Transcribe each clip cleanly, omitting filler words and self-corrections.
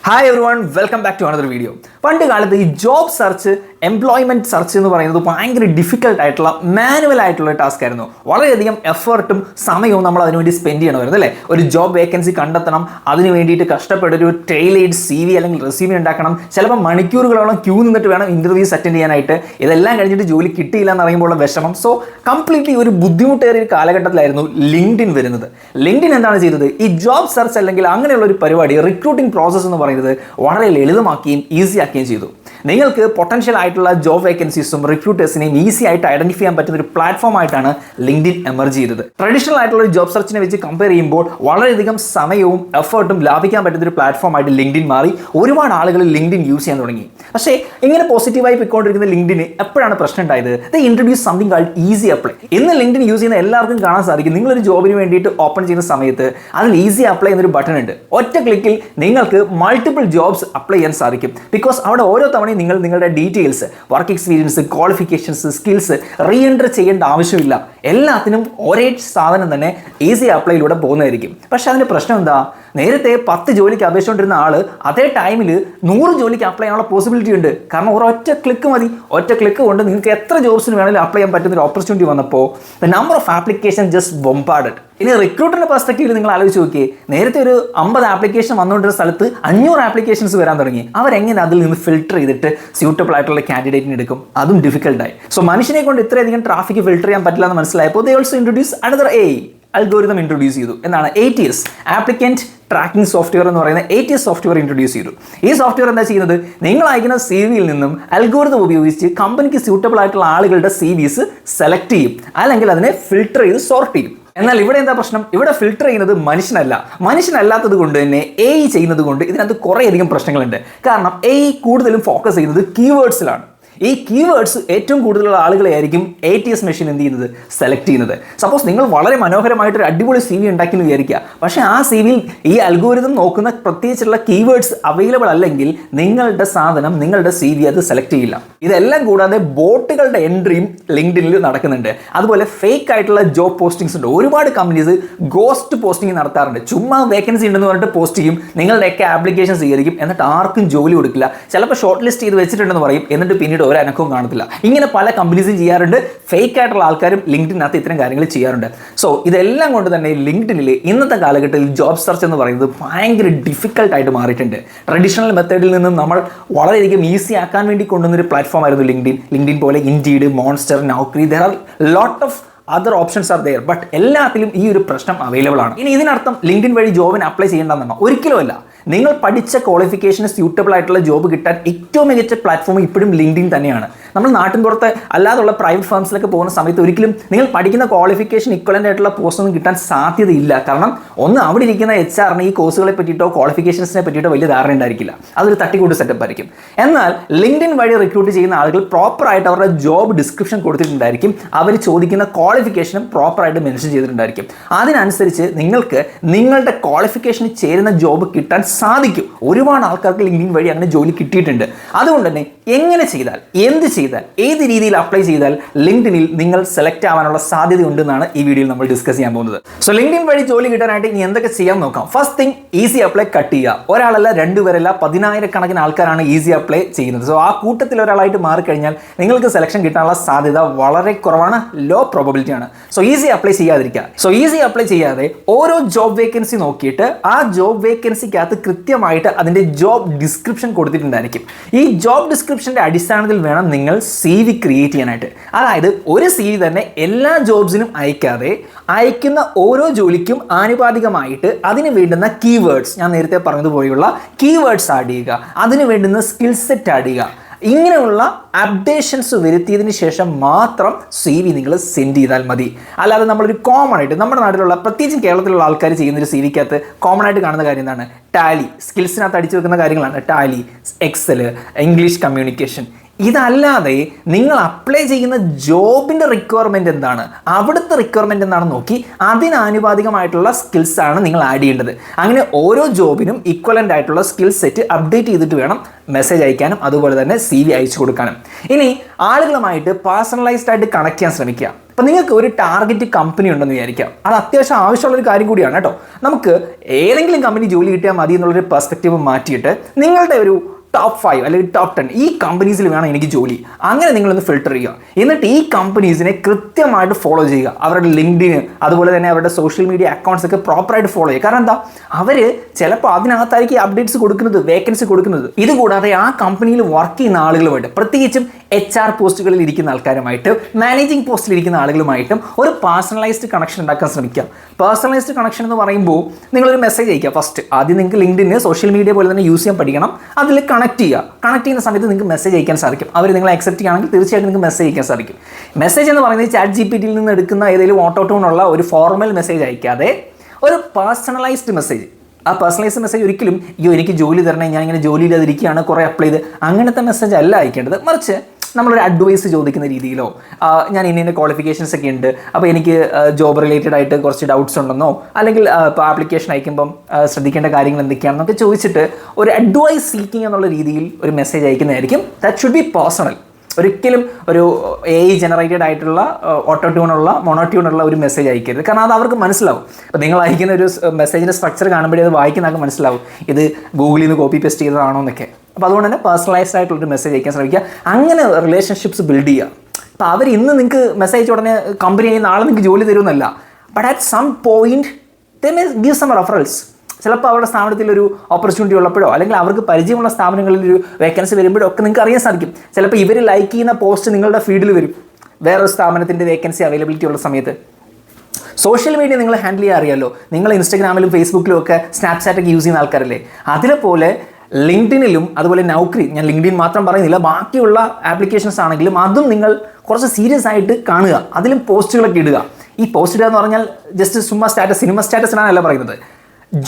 Hi everyone, welcome back to another video. പണ്ട് കാലത്ത് ഈ ജോബ് സെർച്ച്, എംപ്ലോയ്മെന്റ് സെർച്ച് എന്ന് പറയുന്നത് ഭയങ്കര ഡിഫിക്കൽട്ട് ആയിട്ടുള്ള മാനുവൽ ആയിട്ടുള്ള ടാസ്ക് ആയിരുന്നു. വളരെയധികം എഫേർട്ടും സമയവും നമ്മൾ അതിനുവേണ്ടി സ്പെൻഡ് ചെയ്യണമായിരുന്നു അല്ലേ. ഒരു ജോബ് വേക്കൻസി കണ്ടെത്തണം, അതിന് വേണ്ടിയിട്ട് കഷ്ടപ്പെട്ടൊരു ടൈലേഡ് CV അല്ലെങ്കിൽ റെസ്യൂമെ ഉണ്ടാക്കണം. ചിലപ്പോൾ മണിക്കൂറുകളോളം ക്യൂ നിന്നിട്ട് വേണം ഇന്റർവ്യൂസ് അറ്റൻഡ് ചെയ്യാനായിട്ട്. ഇതെല്ലാം കഴിഞ്ഞിട്ട് ജോലി കിട്ടിയില്ല എന്ന് പറയുമ്പോൾ വിഷമം. സോ കംപ്ലീറ്റ്ലി ഒരു ബുദ്ധിമുട്ടേറിയ ഒരു കാലഘട്ടത്തിലായിരുന്നു ലിങ്ക്ഡിൻ വരുന്നത്. ലിങ്ക്ഡിൻ എന്താണ് ചെയ്തത്? ഈ ജോബ് സെർച്ച് അല്ലെങ്കിൽ അങ്ങനെയുള്ള ഒരു പരിപാടി, റിക്രൂട്ടിംഗ് പ്രോസസ്സ് എന്ന് പറയുന്നത് വളരെ ലളിതമാക്കുകയും ഈസി ആക്കുകയും ചെയ്തു. നിങ്ങൾക്ക് പൊട്ടൻഷ്യൽ ആയിട്ടുള്ള ജോബ് വേക്കൻസീസും റിക്രൂട്ടേഴ്സിനെയും ഈസി ആയിട്ട് ഐഡന്റിഫൈ ചെയ്യാൻ പറ്റുന്ന ഒരു പ്ലാറ്റ്ഫോം ആയിട്ടാണ് ലിങ്ക്ഡിൻ എമർജ് ചെയ്തത്. ട്രഡീഷണൽ ആയിട്ടുള്ള ഒരു ജോബ് സെർച്ചിനെ വെച്ച് കമ്പയർ ചെയ്യുമ്പോൾ വളരെയധികം സമയവും എഫേർട്ടും ലാഭിക്കാൻ പറ്റുന്ന ഒരു പ്ലാറ്റ്ഫോം ആയിട്ട് ലിങ്ക്ഡിൻ മാറി. ഒരുപാട് ആളുകൾ ലിങ്ക്ഡിൻ യൂസ് ചെയ്യാൻ തുടങ്ങി. പക്ഷേ ഇങ്ങനെ പോസിറ്റീവായി പോയിക്കൊണ്ടിരിക്കുന്ന ലിങ്ക്ഡിന് എപ്പോഴാണ് പ്രശ്നം ഉണ്ടായത്? They introduce something called easy apply. ഇന്ന് ലിങ്ക്ഡിൻ യൂസ് ചെയ്യുന്ന എല്ലാവർക്കും കാണാൻ സാധിക്കും, നിങ്ങളൊരു ജോബിന് വേണ്ടിയിട്ട് ഓപ്പൺ ചെയ്യുന്ന സമയത്ത് അതിൽ ഈസി അപ്ലൈ എന്നൊരു ബട്ടൺ ഉണ്ട്. ഒറ്റ ക്ലിക്കിൽ നിങ്ങൾക്ക് മൾട്ടിപ്പിൾ ജോബ്സ് അപ്ലൈ ചെയ്യാൻ സാധിക്കും. ബിക്കോസ് അവിടെ ഓരോ തവണയും നിങ്ങളുടെ details, work experience, qualifications, skills re enter ചെയ്യേണ്ട ആവശ്യമില്ല. എല്ലാത്തിനും ഒരേ സാധനം തന്നെ ഈസി അപ്ലൈയിലൂടെ പോകുന്നതായിരിക്കും. പക്ഷെ അതിൻ്റെ പ്രശ്നം എന്താ? നേരത്തെ 10 ജോലിക്ക് അപേക്ഷിച്ചുകൊണ്ടിരുന്ന ആൾ അതേ ടൈമിൽ 100 ജോലിക്ക് അപ്ലൈ ചെയ്യാനുള്ള പോസിബിലിറ്റി ഉണ്ട്. കാരണം ഒരൊറ്റ ക്ലിക്ക് മതി. ഒറ്റ ക്ലിക്ക് കൊണ്ട് നിങ്ങൾക്ക് എത്ര ജോബ്സിന് വേണമെങ്കിലും അപ്ലൈ ചെയ്യാൻ പറ്റുന്ന ഒരു ഓപ്പർച്യൂണിറ്റി വന്നപ്പോൾ the number of application just bombarded. ഇനി റിക്രൂട്ടറിന്റെ പെർസ്പെക്റ്റീവിൽ നിങ്ങൾ ആലോചിച്ച് നോക്കിയേ, നേരത്തെ ഒരു 50 ആപ്ലിക്കേഷൻ വന്നുകൊണ്ടിരുന്ന സ്ഥലത്ത് 500 ആപ്ലിക്കേഷൻസ് വരാൻ തുടങ്ങി. അവരെങ്ങനെ അതിൽ നിന്ന് ഫിൽട്ടർ ചെയ്തിട്ട് സ്യൂട്ടബിൾ ആയിട്ടുള്ള കാൻഡിഡേറ്റിന് എടുക്കും? അതും ഡിഫിക്കൽട്ടായി. സോ മനുഷ്യനെ കൊണ്ട് ഇത്രയധികം ട്രാഫിക് ഫിൽട്ടർ ചെയ്യാൻ പറ്റില്ല എന്ന് മനസ്സിലായപ്പോൾ they also introduce another algorithm introduce ചെയ്തു. എന്താണ്? ATS, ആപ്ലിക്കന്റ് ട്രാക്കിംഗ് സോഫ്റ്റ്വെയർ എന്ന് പറയുന്ന ATS സോഫ്റ്റ്വെയർ ഇൻട്രൊഡ്യൂസ് ചെയ്തു. ഈ സോഫ്റ്റ്വെയർ എന്താ ചെയ്യുന്നത്? നിങ്ങൾ അയക്കുന്ന CV-യിൽ നിന്നും അൽഗോരിതം ഉപയോഗിച്ച് കമ്പനിക്ക് സ്യൂട്ടബിൾ ആയിട്ടുള്ള ആളുകളുടെ CVs സെലക്ട് ചെയ്യും, അല്ലെങ്കിൽ അതിനെ ഫിൽട്ടർ ചെയ്ത് സോർട്ട് ചെയ്യും. എന്നാൽ ഇവിടെ എന്താ പ്രശ്നം? ഇവിടെ ഫിൽട്ടർ ചെയ്യുന്നത് മനുഷ്യനല്ലാത്തത് കൊണ്ട് തന്നെ AI ചെയ്യുന്നത് കൊണ്ട് ഇതിനകത്ത് കുറേയധികം പ്രശ്നങ്ങളുണ്ട്. കാരണം AI കൂടുതലും ഫോക്കസ് ചെയ്യുന്നത് കീവേഡ്സിലാണ്. ഈ കീവേഡ്സ് ഏറ്റവും കൂടുതലുള്ള ആളുകളെ ആയിരിക്കും ATS മെഷീൻ എന്ത് ചെയ്യുന്നത്? സെലക്ട് ചെയ്യുന്നത്. സപ്പോസ് നിങ്ങൾ വളരെ മനോഹരമായിട്ടൊരു അടിപൊളി CV ഉണ്ടാക്കി എന്ന് വിചാരിക്കുക. പക്ഷേ ആ CV-യിൽ ഈ അൽഗോരിതം നോക്കുന്ന പ്രത്യേകിച്ചുള്ള കീവേഡ്സ് അവൈലബിൾ അല്ലെങ്കിൽ നിങ്ങളുടെ സാധനം, നിങ്ങളുടെ CV അത് സെലക്ട് ചെയ്യില്ല. ഇതെല്ലാം കൂടാതെ ബോട്ടുകളുടെ എൻട്രിയും ലിങ്ക്ഡിനിൽ നടക്കുന്നുണ്ട്. അതുപോലെ ഫേക്ക് ആയിട്ടുള്ള ജോബ് പോസ്റ്റിംഗ്സ് ഉണ്ട്. ഒരുപാട് കമ്പനീസ് ഗോസ്റ്റ് പോസ്റ്റിംഗ് നടത്താറുണ്ട്. ചുമ്മാ വേക്കൻസി ഉണ്ടെന്ന് പറഞ്ഞിട്ട് പോസ്റ്റ് ചെയ്യും, നിങ്ങളുടെയൊക്കെ ആപ്ലിക്കേഷൻ സ്വീകരിക്കും, എന്നിട്ട് ആർക്കും ജോലി കൊടുക്കില്ല. ചിലപ്പോൾ ഷോർട്ട് ലിസ്റ്റ് ചെയ്ത് വെച്ചിട്ടുണ്ടെന്ന് പറയും, എന്നിട്ട് പിന്നീട് ഒരു അനക്കവും കാണത്തില്ല. ഇങ്ങനെ പല കമ്പനീസും ചെയ്യാറുണ്ട്. ഫേക്ക് ആയിട്ടുള്ള ആൾക്കാരും ലിങ്ക്ഡിനകത്ത് ഇത്തരം കാര്യങ്ങൾ ചെയ്യാറുണ്ട്. സോ ഇതെല്ലാം കൊണ്ട് തന്നെ ലിങ്ക്ഡിനിൽ ഇന്നത്തെ കാലഘട്ടത്തിൽ ജോബ് സെർച്ച് എന്ന് പറയുന്നത് ഭയങ്കര ഡിഫിക്കൽട്ടായിട്ട് മാറിയിട്ടുണ്ട്. ട്രഡീഷണൽ മെത്തേഡിൽ നിന്നും നമ്മൾ വളരെയധികം ഈസി ആക്കാൻ വേണ്ടി കൊണ്ടുവന്നൊരു പ്ലാറ്റ്ഫോം ആയിരുന്നു ലിങ്ക്ഡിൻ പോലെ Indeed, Monster, Naukri, there are lot of other options are there. But എല്ലാത്തിലും ഈ ഒരു പ്രശ്നം അവൈലബിൾ ആണ്. ഇനി ഇതിനർത്ഥം ലിങ്ക്ഡിൻ വഴി ജോബിന് അപ്ലൈ ചെയ്യേണ്ടെന്നാണോ? ഒരിക്കലും അല്ല. നിങ്ങൾ പഠിച്ച ക്വാളിഫിക്കേഷന് സ്യൂട്ടബിൾ ആയിട്ടുള്ള ജോബ് കിട്ടാൻ ഏറ്റവും മികച്ച പ്ലാറ്റ്ഫോം ഇപ്പോഴും ലിങ്ക്ഡിൻ തന്നെയാണ്. നമ്മൾ നാട്ടിൻ പുറത്ത് അല്ലാതുള്ള പ്രൈവറ്റ് ഫേംസിലൊക്കെ പോകുന്ന സമയത്ത് ഒരിക്കലും നിങ്ങൾ പഠിക്കുന്ന ക്വാളിഫിക്കേഷൻ ഇക്വലൻ്റ് ആയിട്ടുള്ള പോസ്റ്റ് ഒന്നും കിട്ടാൻ സാധ്യതയില്ല. കാരണം ഒന്ന്, അവിടെ ഇരിക്കുന്ന HR-ന് ഈ കോഴ്സുകളെ പറ്റിയിട്ടോ ക്വാളിഫിക്കേഷൻസിനെ പറ്റിയിട്ടോ വലിയ ധാരണ ഉണ്ടായിരിക്കില്ല. അതൊരു തട്ടിക്കൂട്ട് സെറ്റപ്പ് ആയിരിക്കും. എന്നാൽ ലിങ്ക്ഡിൻ വഴി റിക്രൂട്ട് ചെയ്യുന്ന ആളുകൾ പ്രോപ്പറായിട്ട് അവരുടെ ജോബ് ഡിസ്ക്രിപ്ഷൻ കൊടുത്തിട്ടുണ്ടായിരിക്കും. അവർ ചോദിക്കുന്ന ക്വാളിഫിക്കേഷനും പ്രോപ്പറായിട്ട് മെൻഷൻ ചെയ്തിട്ടുണ്ടായിരിക്കും. അതിനനുസരിച്ച് നിങ്ങൾക്ക് നിങ്ങളുടെ ക്വാളിഫിക്കേഷന് ചേരുന്ന ജോബ് കിട്ടാൻ സാധിക്കും. ഒരുപാട് ആൾക്കാർക്ക് ലിങ്ക്ഡിൻ വഴി അങ്ങനെ ജോലി കിട്ടിയിട്ടുണ്ട്. അതുകൊണ്ട് തന്നെ എങ്ങനെ ചെയ്താൽ, എന്ത് ചെയ്താൽ, ഏത് രീതിയിൽ അപ്ലൈ ചെയ്താൽ ലിങ്ക്ഡിനിൽ നിങ്ങൾ സെലക്ട് ആവാനുള്ള സാധ്യത ഉണ്ടെന്നാണ് ഈ വീഡിയോയിൽ നമ്മൾ ഡിസ്കസ് ചെയ്യാൻ പോകുന്നത്. സോ ലിങ്ക്ഡിൻ വഴി ജോലി കിട്ടാനായിട്ട് ഇനി എന്തൊക്കെ ചെയ്യാൻ നോക്കാം. First thing, easy apply cut ചെയ്യുക. ഒരാളല്ല, 2 പേരല്ല, 10,000-കണക്കിന് ആൾക്കാരാണ് ഈസി അപ്ലൈ ചെയ്യുന്നത്. സോ ആ കൂട്ടത്തിൽ ഒരാളായിട്ട് മാറിക്കഴിഞ്ഞാൽ നിങ്ങൾക്ക് സെലക്ഷൻ കിട്ടാനുള്ള സാധ്യത വളരെ കുറവാണ്, ലോ പ്രോബബിലിറ്റി ആണ്. സോ ഈസി അപ്ലൈ ചെയ്യാതിരിക്കുക. സോ ഈസി അപ്ലൈ ചെയ്യാതെ ഓരോ ജോബ് വേക്കൻസി നോക്കിയിട്ട് ആ ജോബ് വേക്കൻസിക്കകത്ത് കൃത്യമായിട്ട് അതിൻ്റെ ജോബ് ഡിസ്ക്രിപ്ഷൻ കൊടുത്തിട്ടുണ്ടായിരിക്കും. ഈ ജോബ് ഡിസ്ക്രിപ്ഷൻ്റെ അടിസ്ഥാനത്തിൽ വേണം നിങ്ങൾ CV ക്രിയേറ്റ് ചെയ്യാനായിട്ട്. അതായത് ഒരു CV തന്നെ എല്ലാ ജോബ്സിനും അയക്കാതെ അയക്കുന്ന ഓരോ ജോലിക്കും ആനുപാതികമായിട്ട് അതിന് വേണ്ടുന്ന കീവേഡ്സ്, ഞാൻ നേരത്തെ പറഞ്ഞതുപോലെയുള്ള കീവേഡ്സ് ആഡ് ചെയ്യുക, അതിന് വേണ്ടുന്ന സ്കിൽ സെറ്റ് ആഡ് ചെയ്യുക. ഇങ്ങനെയുള്ള അപ്ഡേഷൻസ് വരുത്തിയതിന് ശേഷം മാത്രം CV നിങ്ങൾ സെൻഡ് ചെയ്താൽ മതി. അല്ലാതെ നമ്മളൊരു കോമൺ ആയിട്ട് നമ്മുടെ നാട്ടിലുള്ള, പ്രത്യേകിച്ചും കേരളത്തിലുള്ള ആൾക്കാർ ചെയ്യുന്നൊരു CV-ക്കകത്ത് കോമൺ ആയിട്ട് കാണുന്ന കാര്യം എന്താണ്? ടാലി, സ്കിൽസിനകത്ത് അടിച്ചു വെക്കുന്ന കാര്യങ്ങളാണ്. ടാലി, എക്സൽ, ഇംഗ്ലീഷ് കമ്മ്യൂണിക്കേഷൻ, ഇതല്ലാതെ നിങ്ങൾ അപ്ലൈ ചെയ്യുന്ന ജോബിൻ്റെ റിക്വയർമെൻറ്റ് എന്താണ്, അവിടുത്തെ റിക്വയർമെൻറ്റ് എന്താണെന്ന് നോക്കി അതിനാനുപാതികമായിട്ടുള്ള സ്കിൽസാണ് നിങ്ങൾ ആഡ് ചെയ്യേണ്ടത്. അങ്ങനെ ഓരോ ജോബിനും ഈക്വലൻ്റ് ആയിട്ടുള്ള സ്കിൽ സെറ്റ് അപ്ഡേറ്റ് ചെയ്തിട്ട് വേണം മെസ്സേജ് അയക്കാനും അതുപോലെ തന്നെ CV അയച്ചു കൊടുക്കാനും. ഇനി ആളുകളുമായിട്ട് പേഴ്സണലൈസ്ഡ് ആയിട്ട് കണക്ട് ചെയ്യാൻ ശ്രമിക്കുക. അപ്പോൾ നിങ്ങൾക്ക് ഒരു ടാർഗറ്റ് കമ്പനി ഉണ്ടെന്ന് വിചാരിക്കാം, അത് അത്യാവശ്യം ആവശ്യമുള്ളൊരു കാര്യം കൂടിയാണ് കേട്ടോ. നമുക്ക് ഏതെങ്കിലും കമ്പനി ജോലി കിട്ടിയാൽ മതി എന്നുള്ളൊരു പെർസ്പെക്റ്റീവ് മാറ്റിയിട്ട് നിങ്ങളുടെ ഒരു ടോപ്പ് 5 അല്ലെങ്കിൽ ടോപ്പ് 10 ഈ കമ്പനീസിൽ വേണം എനിക്ക് ജോലി, അങ്ങനെ നിങ്ങളൊന്ന് ഫിൽട്ടർ ചെയ്യുക. എന്നിട്ട് ഈ കമ്പനീസിനെ കൃത്യമായിട്ട് ഫോളോ ചെയ്യുക. അവരുടെ ലിങ്ക്ഡിന് അതുപോലെ തന്നെ അവരുടെ സോഷ്യൽ മീഡിയ അക്കൗണ്ട്സ് ഒക്കെ പ്രോപ്പറായിട്ട് ഫോളോ ചെയ്യുക. കാരണം എന്താ, അവർ ചിലപ്പോൾ അതിനകത്തായിരിക്കും അപ്ഡേറ്റ്സ് കൊടുക്കുന്നത്, വേക്കൻസി കൊടുക്കുന്നത്. ഇതുകൂടാതെ ആ കമ്പനിയിൽ വർക്ക് ചെയ്യുന്ന ആളുകളുമായിട്ട്, പ്രത്യേകിച്ചും HR പോസ്റ്റുകളിൽ ഇരിക്കുന്ന ആൾക്കാരുമായിട്ട്, മാനേജിംഗ് പോസ്റ്റിൽ ഇരിക്കുന്ന ആളുകളുമായിട്ടും ഒരു പേഴ്സണലൈസ്ഡ് കണക്ഷൻ ഉണ്ടാക്കാൻ ശ്രമിക്കുക. പേഴ്സണലൈസ്ഡ് കണക്ഷൻ എന്ന് പറയുമ്പോൾ നിങ്ങളൊരു മെസ്സേജ് അയക്കുക. ഫസ്റ്റ് ആദ്യം നിങ്ങൾക്ക് ലിങ്ക്ഡിന് സോഷ്യൽ മീഡിയ പോലെ തന്നെ യൂസ് ചെയ്യാൻ പഠിക്കണം. അതിൽ കണക്ട് ചെയ്യുന്ന സമയത്ത് നിങ്ങൾക്ക് മെസ്സേജ് അയക്കാൻ സാധിക്കും. അവർ നിങ്ങളെ അക്സെപ്റ്റ് ചെയ്യുകയാണെങ്കിൽ തീർച്ചയായിട്ടും നിങ്ങൾക്ക് മെസ്സേജ് അയക്കാൻ സാധിക്കും. മെസ്സേജ് എന്ന് പറയുന്നത് ChatGPT നിന്ന് എടുക്കുന്ന ഏതെങ്കിലും ഓട്ടോടോണുള്ള ഒരു ഫോർമൽ മെസ്സേജ് അയക്കാതെ ഒരു പേഴ്സണലൈസ്ഡ് മെസ്സേജ്. ആ പേഴ്സണലൈസ്ഡ് മെസ്സേജ് ഒരിക്കലും എനിക്ക് ജോലി തരണേ, ഞാൻ ഇങ്ങനെ ജോലി ഇല്ലാതിരിക്കുകയാണ്, കുറേ അപ്ലൈ ചെയ്ത്, അങ്ങനത്തെ മെസ്സേജ് അല്ല അയക്കേണ്ടത്. മറിച്ച് നമ്മളൊരു അഡ്വൈസ് ചോദിക്കുന്ന രീതിയിലോ, ഞാൻ ഇന്ന ക്വാളിഫിക്കേഷൻസ് ഒക്കെ ഉണ്ട്, അപ്പോൾ എനിക്ക് ജോബ് റിലേറ്റഡ് ആയിട്ട് കുറച്ച് ഡൗട്ട്സ് ഉണ്ടെന്നോ, അല്ലെങ്കിൽ ഇപ്പോൾ ആപ്ലിക്കേഷൻ അയക്കുമ്പം ശ്രദ്ധിക്കേണ്ട കാര്യങ്ങൾ എന്തൊക്കെയാണെന്നൊക്കെ ചോദിച്ചിട്ട് ഒരു അഡ്വൈസ് സീക്കിംഗ് എന്നുള്ള രീതിയിൽ ഒരു മെസ്സേജ് അയക്കുന്നതായിരിക്കും. That should be personal. ഒരിക്കലും ഒരു AI ജനറേറ്റഡ് ആയിട്ടുള്ള ഓട്ടോട്യൂണുള്ള മോണോട്യൂണുള്ള ഒരു മെസ്സേജ് അയക്കരുത്. കാരണം അത് അവർക്ക് മനസ്സിലാവും. അപ്പോൾ നിങ്ങൾ അയക്കുന്ന ഒരു മെസ്സേജിൻ്റെ സ്ട്രക്ചർ കാണുമ്പോഴേ അത് വായിക്കുന്ന ആൾക്ക് മനസ്സിലാവും ഇത് ഗൂഗിളിൽ നിന്ന് കോപ്പി പേസ്റ്റ് ചെയ്തതാണോ എന്നൊക്കെ. അപ്പോൾ അതുകൊണ്ട് തന്നെ പേഴ്സണലൈസ്ഡ് ആയിട്ടുള്ളൊരു മെസ്സേജ് അയക്കാൻ ശ്രമിക്കുക. അങ്ങനെ റിലേഷൻഷിപ്സ് ബിൽഡ് ചെയ്യുക. അപ്പോൾ അവർ ഇന്ന് നിങ്ങൾക്ക് മെസ്സേജ് ഉടനെ കമ്പനി നാളെ നിങ്ങൾക്ക് ജോലി തരുമെന്നല്ല, but at some point they may give some referrals. ചിലപ്പോൾ അവരുടെ സ്ഥാപനത്തിൽ ഒരു ഓപ്പർച്യൂണിറ്റി ഉള്ളപ്പോഴോ അല്ലെങ്കിൽ അവർക്ക് പരിചയമുള്ള സ്ഥാപനങ്ങളിൽ ഒരു വേക്കൻസി വരുമ്പോഴോ ഒക്കെ നിങ്ങൾക്ക് അറിയാൻ സാധിക്കും. ചിലപ്പോൾ ഇവർ ലൈക്ക് ചെയ്യുന്ന പോസ്റ്റ് നിങ്ങളുടെ ഫീഡിൽ വരും, വേറൊരു സ്ഥാപനത്തിൻ്റെ വേക്കൻസി അവൈലബിലിറ്റി ഉള്ള സമയത്ത്. സോഷ്യൽ മീഡിയ നിങ്ങൾ ഹാൻഡിൽ ചെയ്യാൻ അറിയാമല്ലോ. നിങ്ങൾ ഇൻസ്റ്റാഗ്രാമിലും ഫേസ്ബുക്കിലും ഒക്കെ സ്നാപ്ചാറ്റൊക്കെ യൂസ് ചെയ്യുന്ന ആൾക്കാരല്ലേ. അതിനെപ്പോലെ ലിങ്ക്ഡിനിലും അതുപോലെ നൗക്കറി, ഞാൻ ലിങ്ക്ഡിൻ മാത്രം പറയുന്നില്ല, ബാക്കിയുള്ള ആപ്ലിക്കേഷൻസ് ആണെങ്കിലും അതും നിങ്ങൾ കുറച്ച് സീരിയസ് ആയിട്ട് കാണുക. അതിലും പോസ്റ്റുകളൊക്കെ ഇടുക. ഈ പോസ്റ്റ് ഇടുക എന്ന് പറഞ്ഞാൽ ജസ്റ്റ് ചുമ്മാ സ്റ്റാറ്റസ്, സിനിമ സ്റ്റാറ്റസ് ഇടാനല്ല പറയുന്നത്.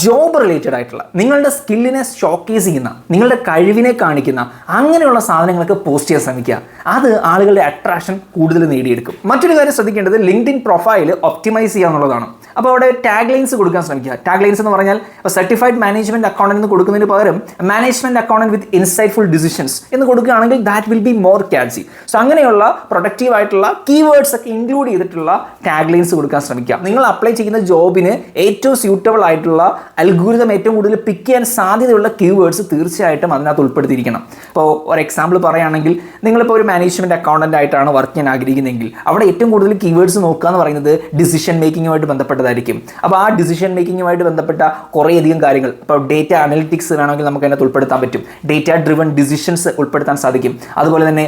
ജോബ് റിലേറ്റഡ് ആയിട്ടുള്ള നിങ്ങളുടെ സ്കില്ലിനെ ഷോക്കേസ് ചെയ്യുന്ന, നിങ്ങളുടെ കഴിവിനെ കാണിക്കുന്ന അങ്ങനെയുള്ള സാധനങ്ങളൊക്കെ പോസ്റ്റ് ചെയ്യാൻ ശ്രമിക്കുക. അത് ആളുകളുടെ അട്രാക്ഷൻ കൂടുതൽ നേടിയെടുക്കും. മറ്റൊരു കാര്യം ശ്രദ്ധിക്കേണ്ടത് ലിങ്ക്ഡിൻ പ്രൊഫൈൽ ഒപ്റ്റിമൈസ് ചെയ്യുക എന്നുള്ളതാണ്. അപ്പോൾ അവിടെ ടാഗ് ലൈൻസ് കൊടുക്കാൻ ശ്രമിക്കുക. ടാഗ് ലൈൻസ് എന്ന് പറഞ്ഞാൽ സർട്ടിഫൈഡ് മാനേജ്മെന്റ് അക്കൗണ്ടന്റ് എന്ന് കൊടുക്കുന്നതിന് പകരം മാനേജ്മെന്റ് അക്കൗണ്ടന്റ് വിത്ത് ഇൻസൈറ്റ്ഫുൾ ഡിസിഷൻസ് എന്ന് കൊടുക്കുകയാണെങ്കിൽ that will be more catchy. So അങ്ങനെയുള്ള പ്രൊഡക്റ്റീവ് ആയിട്ടുള്ള കീവേഡ്സ് ഒക്കെ ഇൻക്ലൂഡ് ചെയ്തിട്ടുള്ള ടാഗ് ലൈൻസ് കൊടുക്കാൻ ശ്രമിക്കുക. നിങ്ങൾ അപ്ലൈ ചെയ്യുന്ന ജോബിന് ഏറ്റവും സ്യൂട്ടബിൾ ആയിട്ടുള്ള അൽഗോരിതം ഏറ്റവും കൂടുതൽ പിക്ക് ചെയ്യാൻ സാധ്യതയുള്ള കീവേഡ്സ് തീർച്ചയായിട്ടും അതിനകത്ത് ഉൾപ്പെടുത്തിയിരിക്കണം. ഇപ്പോൾ ഒരു എക്സാമ്പിൾ പറയുകയാണെങ്കിൽ, നിങ്ങളിപ്പോൾ ഒരു മാനേജ്മെന്റ് അക്കൗണ്ടന്റ് ആയിട്ടാണ് വർക്ക് ചെയ്യാൻ ആഗ്രഹിക്കുന്നതെങ്കിൽ അവിടെ ഏറ്റവും കൂടുതൽ കീവേഡ്സ് നോക്കുക എന്ന് പറയുന്നത് ഡിസിഷൻ മേക്കിങ്ങുമായിട്ട് ബന്ധപ്പെട്ടതായിരിക്കും. അപ്പോൾ ആ ഡിസിഷൻ മേക്കിങ്ങുമായിട്ട് ബന്ധപ്പെട്ട കുറേയധികം കാര്യങ്ങൾ, ഇപ്പോൾ ഡേറ്റ അനലിറ്റിക്സ് വേണമെങ്കിൽ നമുക്ക് അതിനകത്ത് ഉൾപ്പെടുത്താൻ പറ്റും. ഡേറ്റ ഡ്രിവൺ ഡിസിഷൻസ് ഉൾപ്പെടുത്താൻ സാധിക്കും. അതുപോലെ തന്നെ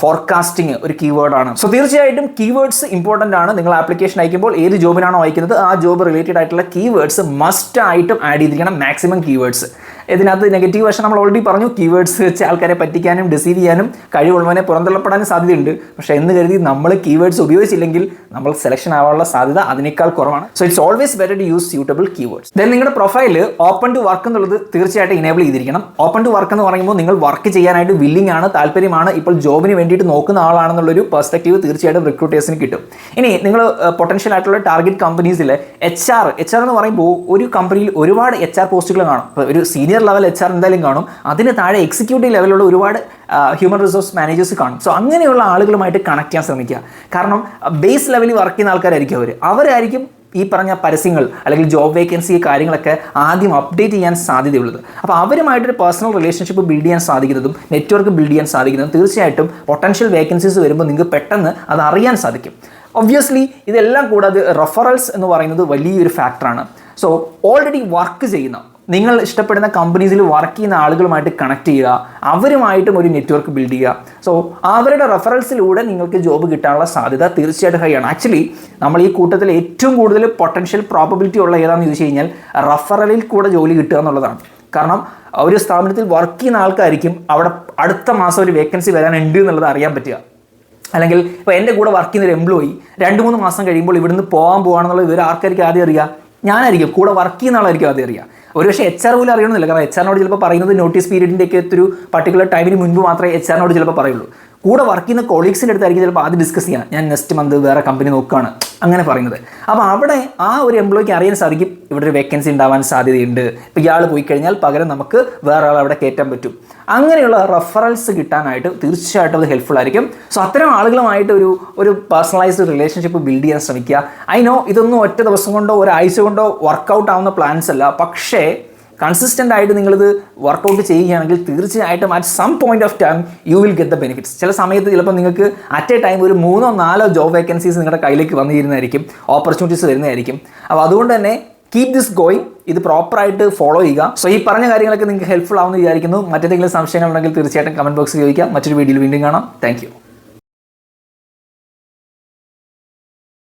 ഫോർകാസ്റ്റിംഗ് ഒരു കീവേഡാണ്. സോ തീർച്ചയായിട്ടും കീവേഡ്സ് ഇമ്പോർട്ടൻ്റ് ആണ്. നിങ്ങൾ ആപ്ലിക്കേഷൻ അയക്കുമ്പോൾ ഏത് ജോബിനാണോ അയക്കുന്നത് ആ ജോബ് റിലേറ്റഡ് ആയിട്ടുള്ള കീവേഡ്സ് മസ്റ്റ് ആയിട്ടും ആഡ് ചെയ്തിരിക്കണം. Maximum keywords. ഇതിനകത്ത് നെഗറ്റീവ് വശം നമ്മൾ ഓൾറെഡി പറഞ്ഞു. കീവേഡ്സ് വെച്ച് ആൾക്കാരെ പറ്റിക്കാനും ഡിസീവ് ചെയ്യാനും കഴിവുള്ളവനെ പുറന്തള്ളപ്പെടാനും സാധ്യതയുണ്ട്. പക്ഷേ എന്ന് കരുതി നമ്മൾ കീവേഡ്സ് ഉപയോഗിച്ചില്ലെങ്കിൽ നമ്മൾ സെലക്ഷൻ ആവാനുള്ള സാധ്യത അതിനേക്കാൾ കുറവാണ്. So it's always better to use suitable keywords. Then നിങ്ങളുടെ പ്രൊഫൈല് ഓപ്പൺ ടു വർക്ക് എന്നുള്ളത് തീർച്ചയായിട്ടും ഇനേബിൾ ചെയ്തിരിക്കണം. ഓപ്പൺ ടു വർക്ക് എന്ന് പറയുമ്പോൾ നിങ്ങൾ വർക്ക് ചെയ്യാനായിട്ട് വില്ലിംഗ് ആണ്, താല്പര്യമാണ്, ഇപ്പോൾ ജോബിന് വേണ്ടിയിട്ട് നോക്കുന്ന ആളാണെന്നുള്ളൊരു പെർസ്പെക്റ്റീവ് തീർച്ചയായിട്ടും റിക്രൂട്ടേഴ്സിന് കിട്ടും. ഇനി നിങ്ങൾ പൊട്ടൻഷ്യൽ ആയിട്ടുള്ള ടാർഗറ്റ് കമ്പനീസിൽ HR എന്ന് പറയുമ്പോൾ ഒരു കമ്പനിയിൽ ഒരുപാട് HR പോസ്റ്റുകൾ കാണും. ഇപ്പോൾ ഒരു സീനിയർ ലെവൽ HR എന്തായാലും കാണും. അതിന് താഴെ എക്സിക്യൂട്ടീവ് ലെവലുള്ള ഒരുപാട് ഹ്യൂമൻ റിസോഴ്സ് മാനേജേഴ്സ് കാണും. സോ അങ്ങനെയുള്ള ആളുകളുമായിട്ട് കണക്ട് ചെയ്യാൻ ശ്രമിക്കുക. കാരണം ബേസ് ലെവലിൽ വർക്ക് ചെയ്യുന്ന ആൾക്കാരായിരിക്കും അവരായിരിക്കും ഈ പറഞ്ഞ പരസ്യങ്ങൾ അല്ലെങ്കിൽ ജോബ് വേക്കൻസി കാര്യങ്ങളൊക്കെ ആദ്യം അപ്ഡേറ്റ് ചെയ്യാൻ സാധ്യതയുള്ളത്. അപ്പോൾ അവരുമായിട്ടൊരു പേഴ്സണൽ റിലേഷൻഷിപ്പ് ബിൽഡ് ചെയ്യാൻ സാധിക്കുന്നതും നെറ്റ്വർക്ക് ബിൽഡ് ചെയ്യാൻ സാധിക്കുന്നതും തീർച്ചയായിട്ടും പൊട്ടൻഷ്യൽ വേക്കൻസീസ് വരുമ്പോൾ നിങ്ങൾക്ക് പെട്ടെന്ന് അത് അറിയാൻ സാധിക്കും. ഒബ്വിയസ്ലി ഇതെല്ലാം കൂടാതെ റെഫറൽസ് എന്ന് പറയുന്നത് വലിയൊരു ഫാക്ടറാണ്. സോ ഓൾറെഡി വർക്ക് ചെയ്യുന്ന, നിങ്ങൾ ഇഷ്ടപ്പെടുന്ന കമ്പനീസിൽ വർക്ക് ചെയ്യുന്ന ആളുകളുമായിട്ട് കണക്ട് ചെയ്യുക, അവരുമായിട്ടും ഒരു നെറ്റ്വർക്ക് ബിൽഡ് ചെയ്യുക. സോ അവരുടെ റെഫറൻസിലൂടെ നിങ്ങൾക്ക് ജോബ് കിട്ടാനുള്ള സാധ്യത തീർച്ചയായിട്ടും ഹൈ ആണ്. ആക്ച്വലി നമ്മൾ ഈ കൂട്ടത്തിൽ ഏറ്റവും കൂടുതൽ പൊട്ടൻഷ്യൽ പ്രോബബിലിറ്റി ഉള്ള ഏതാണെന്ന് ചോദിച്ചു കഴിഞ്ഞാൽ റെഫറലിൽ കൂടെ ജോലി കിട്ടുക എന്നുള്ളതാണ്. കാരണം ഒരു സ്ഥാപനത്തിൽ വർക്ക് ചെയ്യുന്ന ആൾക്കായിരിക്കും അവിടെ അടുത്ത മാസം ഒരു വേക്കൻസി വരാനുണ്ട് എന്നുള്ളത് അറിയാൻ പറ്റുക. അല്ലെങ്കിൽ ഇപ്പോൾ എൻ്റെ കൂടെ വർക്ക് ചെയ്യുന്ന ഒരു എംപ്ലോയി 2-3 മാസം കഴിയുമ്പോൾ ഇവിടുന്ന് പോകാൻ പോകുകയാണെന്നുള്ള ഇവർ ആർക്കായിരിക്കും ആദ്യം അറിയുക? ഞാനായിരിക്കും. കൂടെ വർക്ക് ചെയ്യുന്ന ആളായിരിക്കും ആദ്യം അറിയുക. ഒരുപക്ഷെ HR പോലും അറിയണമെന്നില്ല. കാരണം HR ചിലപ്പോൾ പറയുന്നത് നോട്ടീസ് പീരീഡിൻ്റെ ഒക്കെ ഒരു പർട്ടിക്കുലർ ടൈമിന് മുൻപ് മാത്രമേ HR ചിലപ്പോൾ പറയുള്ളൂ. കൂടെ വർക്ക് ചെയ്യുന്ന കൊളീഗ്സിൻ്റെ അടുത്തായിരിക്കും ചിലപ്പോൾ ആദ്യം ഡിസ്കസ് ചെയ്യാം, ഞാൻ നെക്സ്റ്റ് മന്ത് വേറെ കമ്പനി നോക്കുകയാണ് അങ്ങനെ പറയുന്നത്. അപ്പോൾ അവിടെ ആ ഒരു എംപ്ലോയിക്ക് അറിയാൻ സാധിക്കും ഇവിടെ ഒരു വേക്കൻസി ഉണ്ടാവാൻ സാധ്യതയുണ്ട്, ഇപ്പോൾ ഇയാൾ പോയി കഴിഞ്ഞാൽ പകരം നമുക്ക് വേറെ ആൾ അവിടെ കയറ്റാൻ പറ്റും. അങ്ങനെയുള്ള റെഫറൽസ് കിട്ടാനായിട്ട് തീർച്ചയായിട്ടും അത് ഹെൽപ്ഫുൾ ആയിരിക്കും. സോ അത്തരം ആളുകളുമായിട്ട് ഒരു പേഴ്സണലൈസ്ഡ് റിലേഷൻഷിപ്പ് ബിൽഡ് ചെയ്യാൻ ശ്രമിക്കുക. ഐ നോ ഇതൊന്നും ഒറ്റ ദിവസം കൊണ്ടോ ഒരാഴ്ച കൊണ്ടോ വർക്കൗട്ട് ആവുന്ന പ്ലാൻസ് അല്ല, പക്ഷേ കൺസിസ്റ്റൻ്റ് ആയിട്ട് നിങ്ങളിത് വർക്കൗട്ട് ചെയ്യുകയാണെങ്കിൽ തീർച്ചയായിട്ടും at some point of time you will get the benefits. ചില സമയത്ത് ചിലപ്പോൾ നിങ്ങൾക്ക് അറ്റ് എ ടൈം ഒരു 3-4 ജോബ് വേക്കൻസീസ് നിങ്ങളുടെ കയ്യിലേക്ക് വന്നിരുന്നതായിരിക്കും, ഓപ്പർച്യൂണിറ്റീസ് വരുന്നതായിരിക്കും. അപ്പോൾ അതുകൊണ്ട് തന്നെ കീപ് ദിസ് ഗോയിങ്, ഇത് പ്രോപ്പറായിട്ട് ഫോളോ ചെയ്യുക. സോ ഈ പറഞ്ഞ കാര്യങ്ങളൊക്കെ നിങ്ങൾക്ക് ഹെൽപ്ഫുൾ ആവുമെന്ന് വിചാരിക്കുന്നു. മറ്റെന്തെങ്കിലും സംശയങ്ങളുണ്ടെങ്കിൽ തീർച്ചയായിട്ടും കമൻറ്റ് ബോക്സിൽ ചോദിക്കാം. മറ്റൊരു വീഡിയോയിൽ വീണ്ടും കാണാം. താങ്ക്